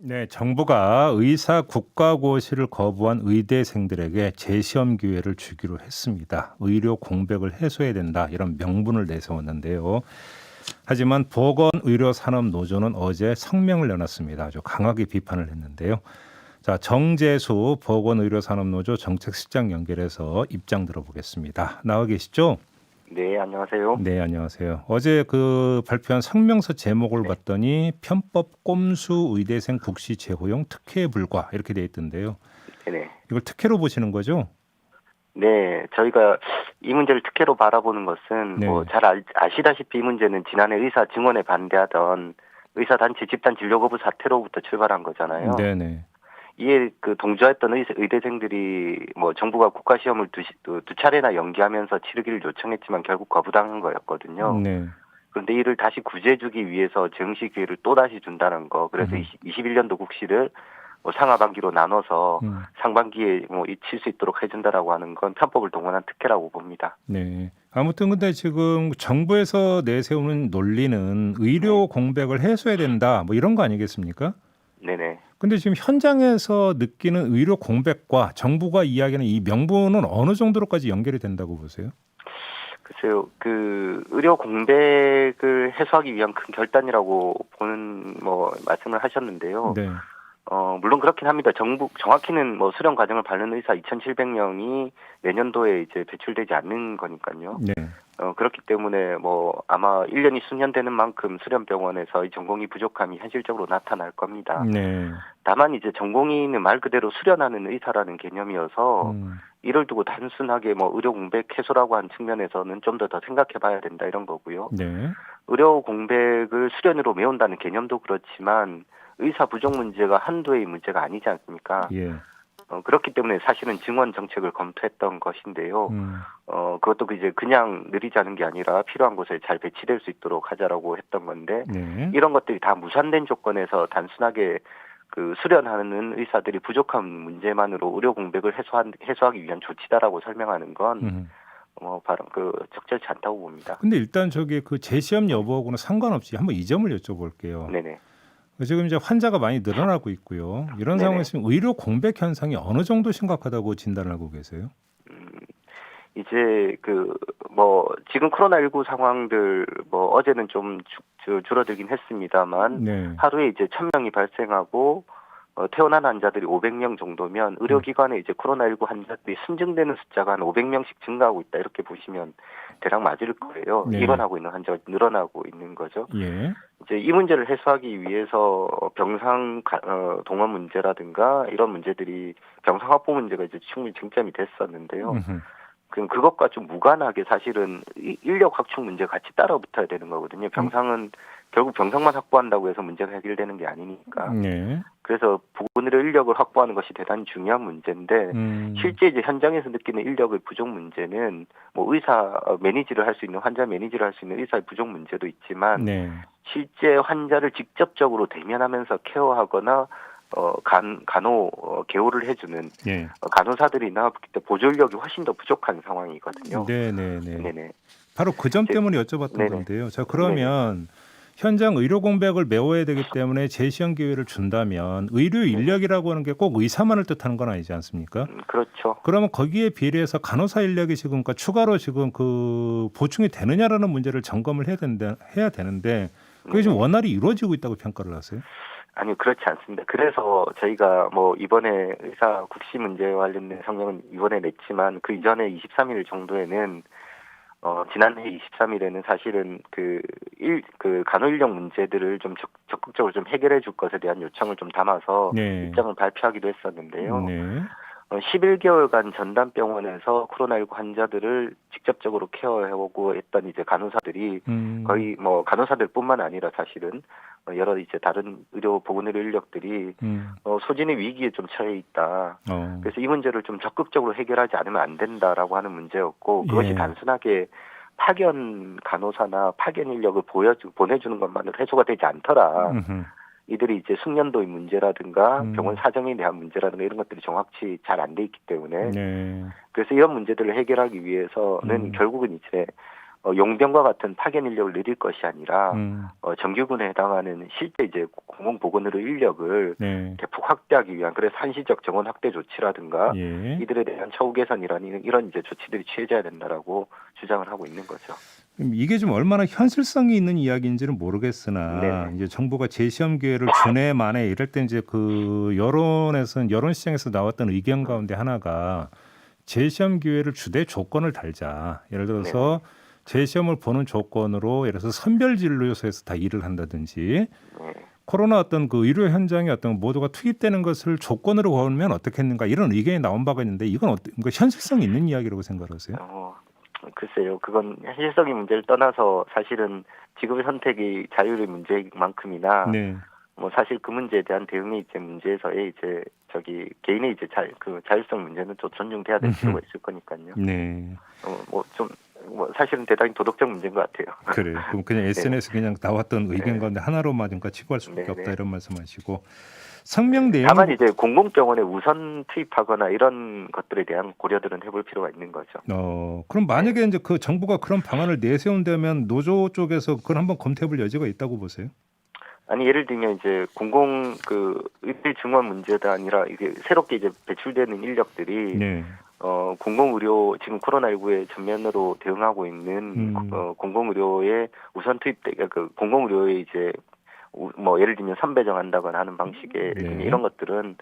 네, 정부가 의사 국가고시를 거부한 의대생들에게 재시험 기회를 주기로 했습니다. 의료 공백을 해소해야 된다 이런 명분을 내세웠는데요. 하지만 보건의료산업노조는 어제 성명을 내놨습니다. 아주 강하게 비판을 했는데요. 자, 정재수 보건의료산업노조 정책실장 연결해서 입장 들어보겠습니다. 나와 계시죠? 네, 안녕하세요. 네, 안녕하세요. 어제 그 발표한 성명서 제목을 네, 봤더니 편법 꼼수 의대생 국시 재호용 특혜 불가 이렇게 돼 있던데요. 네네. 이걸 특혜로 보시는 거죠? 네, 저희가 이 문제를 특혜로 바라보는 것은 뭐 네. 잘 아시다시피 이 문제는 지난해 의사 증원에 반대하던 의사단체 집단 진료 거부 사태로부터 출발한 거잖아요. 네네. 이에 그 동조했던 의대생들이 뭐 정부가 국가시험을 두 차례나 연기하면서 치르기를 요청했지만 결국 거부당한 거였거든요. 네. 그런데 이를 다시 구제해주기 위해서 정시 기회를 또다시 준다는 거. 그래서 음. 21년도 국시를 뭐 상하반기로 나눠서 음. 상반기에 뭐 칠 수 있도록 해준다라고 하는 건 편법을 동원한 특혜라고 봅니다. 네. 아무튼 근데 지금 정부에서 내세우는 논리는 네, 의료 공백을 해소해야 된다. 뭐 이런 거 아니겠습니까? 네네. 근데 지금 현장에서 느끼는 의료 공백과 정부가 이야기하는 이 명분은 어느 정도로까지 연결이 된다고 보세요? 글쎄요, 그 의료 공백을 해소하기 위한 큰 결단이라고 보는 뭐 말씀을 하셨는데요. 네. 물론 그렇긴 합니다. 정확히는 뭐 수련 과정을 밟는 의사 2,700명이 내년도에 이제 배출되지 않는 거니까요. 네. 그렇기 때문에 뭐 아마 1년이 수년되는 만큼 수련병원에서의 전공의 부족함이 현실적으로 나타날 겁니다. 네. 다만 이제 전공의는 말 그대로 수련하는 의사라는 개념이어서 음. 이를 두고 단순하게 뭐 의료 공백 해소라고 한 측면에서는 좀 더 생각해 봐야 된다 이런 거고요. 네. 의료 공백을 수련으로 메운다는 개념도 그렇지만 의사 부족 문제가 한도의 문제가 아니지 않습니까? 예. 그렇기 때문에 사실은 증원 정책을 검토했던 것인데요. 음. 그것도 이제 그냥 느리자는 게 아니라 필요한 곳에 잘 배치될 수 있도록 하자라고 했던 건데 네. 이런 것들이 다 무산된 조건에서 단순하게 그 수련하는 의사들이 부족한 문제만으로 의료 공백을 해소하기 위한 조치다라고 설명하는 건 음. 바로 그 적절치 않다고 봅니다. 근데 일단 저기 그 재시험 네, 여부하고는 상관없이 한번 이 점을 여쭤볼게요. 네네, 지금 이제 환자가 많이 늘어나고 있고요. 이런 네네. 상황에서 지금 의료 공백 현상이 어느 정도 심각하다고 진단을 하고 계세요? 음, 이제 그 뭐 지금 코로나19 상황들 뭐 어제는 좀 줄어들긴 했습니다만 네. 하루에 이제 1,000명이 발생하고 퇴원한 환자들이 500명 정도면 음. 의료기관에 이제 코로나19 환자들이 순증되는 숫자가 한 500명씩 증가하고 있다 이렇게 보시면 대략 맞을 거예요. 네. 입원하고 있는 환자가 늘어나고 있는 거죠. 예. 이제 이 문제를 해소하기 위해서 병상 동원 문제라든가 이런 문제들이 병상 확보 문제가 이제 충분히 쟁점이 됐었는데요. 음흠. 그럼 그것과 좀 무관하게 사실은 인력 확충 문제 같이 따라붙어야 되는 거거든요. 음. 병상은 결국 병상만 확보한다고 해서 문제가 해결되는 게 아니니까. 네. 그래서 보건의료 인력을 확보하는 것이 대단히 중요한 문제인데 음. 실제 이제 현장에서 느끼는 인력의 부족 문제는 뭐 의사 매니지를 할 수 있는 환자 매니지를 할 수 있는 의사의 부족 문제도 있지만 네. 실제 환자를 직접적으로 대면하면서 케어하거나 간호 개호를 해주는 예. 간호사들이나 그때 보조인력이 훨씬 더 부족한 상황이거든요. 네네네. 네네. 바로 그 점 이제, 때문에 여쭤봤던 네네. 건데요. 자, 네네. 그러면 현장 의료 공백을 메워야 되기 때문에 재시험 기회를 준다면 의료 네네. 인력이라고 하는 게 꼭 의사만을 뜻하는 건 아니지 않습니까? 그렇죠. 그러면 거기에 비례해서 간호사 인력이 지금 그러니까 추가로 지금 그 보충이 되느냐라는 문제를 점검을 해야 되는데 그게 지금 네네. 원활히 이루어지고 있다고 평가를 하세요? 아니요, 그렇지 않습니다. 그래서 저희가 뭐 이번에 의사 국시 문제와 관련된 성명은 이번에 냈지만 그 이전에 23일 정도에는 지난해 23일에는 사실은 그 간호 인력 문제들을 좀 적극적으로 좀 해결해 줄 것에 대한 요청을 좀 담아서 네. 입장을 발표하기도 했었는데요. 네. 11개월간 전담병원에서 코로나19 환자들을 직접적으로 케어해오고 했던 이제 간호사들이 음. 거의 뭐 간호사들뿐만 아니라 사실은 여러 이제 다른 보건의료 인력들이 음. 소진의 위기에 좀 처해 있다. 어. 그래서 이 문제를 좀 적극적으로 해결하지 않으면 안 된다라고 하는 문제였고 그것이 예. 단순하게 파견 간호사나 파견 인력을 보내주는 것만으로 해소가 되지 않더라. 음흠. 이들이 이제 숙련도의 문제라든가 병원 음. 사정에 대한 문제라든가 이런 것들이 정확히 잘 안 돼 있기 때문에 네. 그래서 이런 문제들을 해결하기 위해서는 음. 결국은 이제 용병과 같은 파견 인력을 늘릴 것이 아니라 음. 정규군에 해당하는 실제 이제 공공보건의료 인력을 네. 대폭 확대하기 위한 그래서 한시적 정원 확대 조치라든가 예. 이들에 대한 처우 개선이라는 이런 이제 조치들이 취해져야 된다라고 주장을 하고 있는 거죠. 이게 좀 얼마나 현실성이 있는 이야기인지는 모르겠으나 네네. 이제 정부가 재시험 기회를 주네 마네 이럴 때 이제 그 여론 시장에서 나왔던 의견 가운데 하나가 재시험 기회를 주되 조건을 달자. 예를 들어서 재시험을 보는 조건으로 예를 들어서 선별 진료소에서 다 일을 한다든지 네. 코로나 어떤 그 의료 현장에 어떤 모두가 투입되는 것을 조건으로 걸면 어떻겠는가 이런 의견이 나온 바가 있는데 이건 그러니까 현실성 있는 이야기라고 생각하세요? 글쎄요. 그건 현실적인 문제를 떠나서 사실은 직업의 선택이 자율의 문제인 만큼이나 네. 뭐 사실 그 문제에 대한 대응이 이제 문제에서의 이제 개인의 이제 자율성 문제는 또 존중돼야 될 필요가 있을 거니까요. 네. 사실은 대단히 도덕적 문제인 것 같아요. 그래. 그럼 그냥 SNS 그냥 나왔던 의견 네. 가운데 하나로만 그러니까 치부할 수밖에 네, 없다 네. 이런 말씀하시고 성명 내용 다만 이제 공공병원에 우선 투입하거나 이런 것들에 대한 고려들은 해볼 필요가 있는 거죠. 그럼 만약에 이제 그 정부가 그런 방안을 내세운다면 노조 쪽에서 그걸 한번 검토해볼 여지가 있다고 보세요? 아니 예를 들면 이제 공공 의대 증원 문제가 아니라 이게 새롭게 이제 배출되는 인력들이 네. 공공의료 지금 코로나19에 전면으로 대응하고 있는 공공의료에 우선 투입돼 공공의료에 이제 뭐 예를 들면 선배정한다거나 하는 방식의 네. 이런 것들은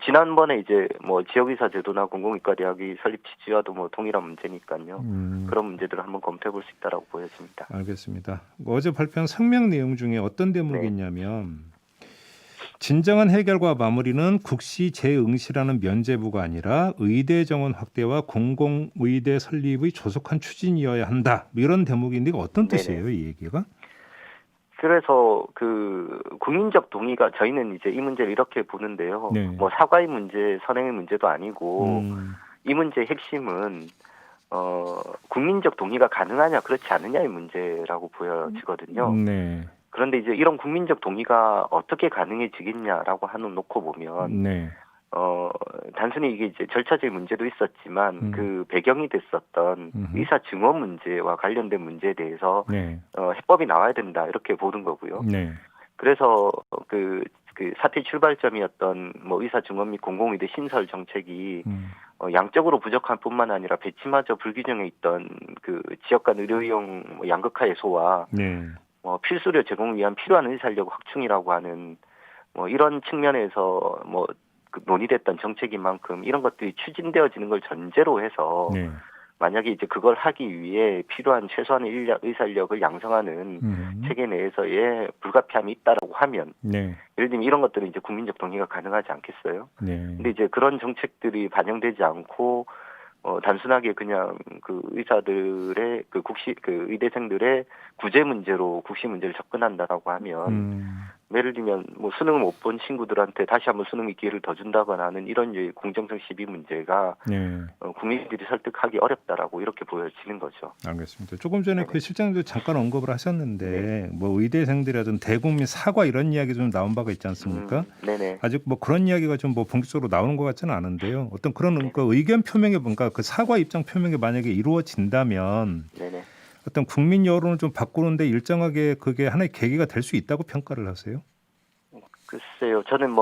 지난번에 이제 뭐 지역의사 제도나 공공의과 대학이 설립 취지와도 뭐 동일한 문제니까요. 그런 문제들을 한번 검토해 볼 수 있다라고 보여집니다. 알겠습니다. 어제 발표한 성명 내용 중에 어떤 대목이 네. 있냐면 진정한 해결과 마무리는 국시 재응시라는 면제부가 아니라 의대 정원 확대와 공공의대 설립의 조속한 추진이어야 한다. 이런 대목인데 이거 어떤 네네. 뜻이에요, 이 얘기가? 그래서 국민적 동의가 저희는 이제 이 문제를 이렇게 보는데요. 네. 뭐 사과의 문제, 선행의 문제도 아니고 이 문제의 핵심은 국민적 동의가 가능하냐 그렇지 않느냐의 문제라고 보여지거든요. 네. 그런데 이제 이런 국민적 동의가 어떻게 가능해지겠냐라고 놓고 보면 네. 단순히 이게 이제 절차적인 문제도 있었지만 그 배경이 됐었던 의사 증원 문제와 관련된 문제에 대해서 네. 해법이 나와야 된다 이렇게 보는 거고요. 네. 그래서 그 사태 출발점이었던 뭐 의사 증원 및 공공의대 신설 정책이 양적으로 부족한 뿐만 아니라 배치마저 불균형에 있던 그 지역 간 의료용 양극화 해소와 네. 필수료 제공을 위한 필요한 의사인력 확충이라고 하는 이런 측면에서 논의됐던 정책인 만큼 이런 것들이 추진되어지는 걸 전제로 해서 네. 만약에 이제 그걸 하기 위해 필요한 최소한의 의사인력을 양성하는 체계 내에서의 불가피함이 있다라고 하면 네. 예를 들면 이런 것들은 이제 국민적 동의가 가능하지 않겠어요? 네. 근데 이제 그런 정책들이 반영되지 않고 단순하게 그냥 그 의사들의 의대생들의 구제 문제로 국시 문제를 접근한다라고 하면 예를 들면 뭐 수능을 못 본 친구들한테 다시 한번 수능의 기회를 더 준다거나 하는 이런 공정성 시비 문제가 네. 국민들이 설득하기 어렵다라고 이렇게 보여지는 거죠. 알겠습니다. 조금 전에 네네. 그 실장도 잠깐 언급을 하셨는데 네. 뭐 의대생들이라든 대국민 사과 이런 이야기 좀 나온 바가 있지 않습니까? 네네. 아직 뭐 그런 이야기가 좀 뭐 본격적으로 나오는 것 같지는 않은데요. 어떤 그런 그 의견 표명에 뭔가 그 사과 입장 표명이 만약에 이루어진다면 네네. 어떤 국민 여론을 좀 바꾸는데 일정하게 그게 하나의 계기가 될 수 있다고 평가를 하세요? 글쎄요. 저는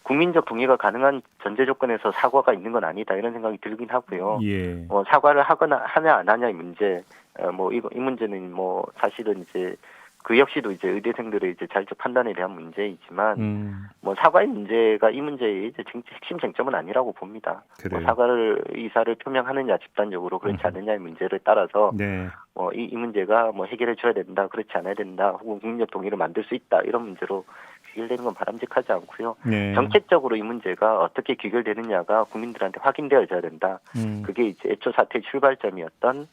국민적 동의가 가능한 전제 조건에서 사과가 있는 건 아니다 이런 생각이 들긴 하고요. 예. 사과를 하냐 안 하냐의 문제, 이 문제는 사실은 이제 그 역시도 이제 의대생들의 이제 자율적 판단에 대한 문제이지만 사과의 문제가 이 문제의 이제 핵심 쟁점은 아니라고 봅니다. 그래요. 의사를 표명하느냐 집단적으로 그렇지 않느냐의 문제를 따라서 네. 이 문제가 해결해 줘야 된다, 그렇지 않아야 된다, 혹은 국민적 동의를 만들 수 있다 이런 문제로 귀결되는 건 바람직하지 않고요. 네. 정책적으로 이 문제가 어떻게 귀결되느냐가 국민들한테 확인되어져야 된다. 그게 이제 애초 사태의 출발점이었던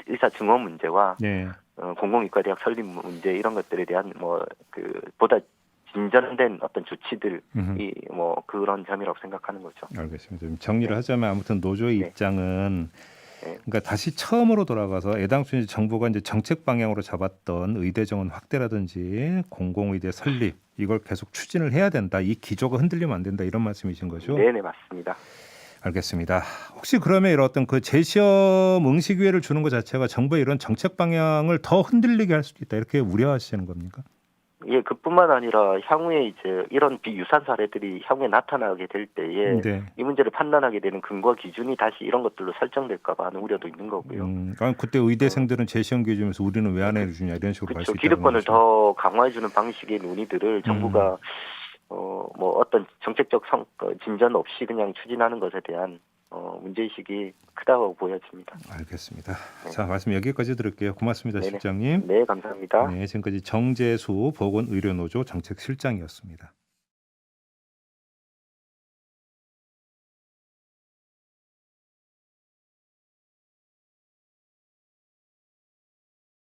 의사 증원 문제와 네. 공공의과 대학 설립 문제 이런 것들에 대한 보다 진전된 어떤 조치들이 그런 점이라고 생각하는 거죠. 알겠습니다. 좀 정리를 하자면 아무튼 노조의 네. 입장은 네. 그러니까 다시 처음으로 돌아가서 애당초 이제 정부가 이제 정책 방향으로 잡았던 의대 정원 확대라든지 공공의대 설립 이걸 계속 추진을 해야 된다. 이 기조가 흔들리면 안 된다. 이런 말씀이신 거죠? 네네 맞습니다. 알겠습니다. 혹시 그러면 이런 어떤 그 재시험 응시 기회를 주는 것 자체가 정부의 이런 정책 방향을 더 흔들리게 할 수도 있다 이렇게 우려하시는 겁니까? 예, 그뿐만 아니라 향후에 이제 이런 비유사 사례들이 향후에 나타나게 될 때에 네. 이 문제를 판단하게 되는 근거 기준이 다시 이런 것들로 설정될까 봐 하는 우려도 있는 거고요. 그때 의대생들은 재시험 기회 주면서 우리는 왜 안 해주냐 이런 식으로 갈 수 그렇죠. 있다는 기득권을 거죠. 더 강화해주는 방식의 논의들을 정부가 뭐 어떤 정책적 진전 없이 그냥 추진하는 것에 대한 문제의식이 크다고 보여집니다. 알겠습니다. 네. 자, 말씀 여기까지 들을게요. 고맙습니다, 네네. 실장님. 네, 감사합니다. 네, 지금까지 정재수 보건의료노조 정책실장이었습니다.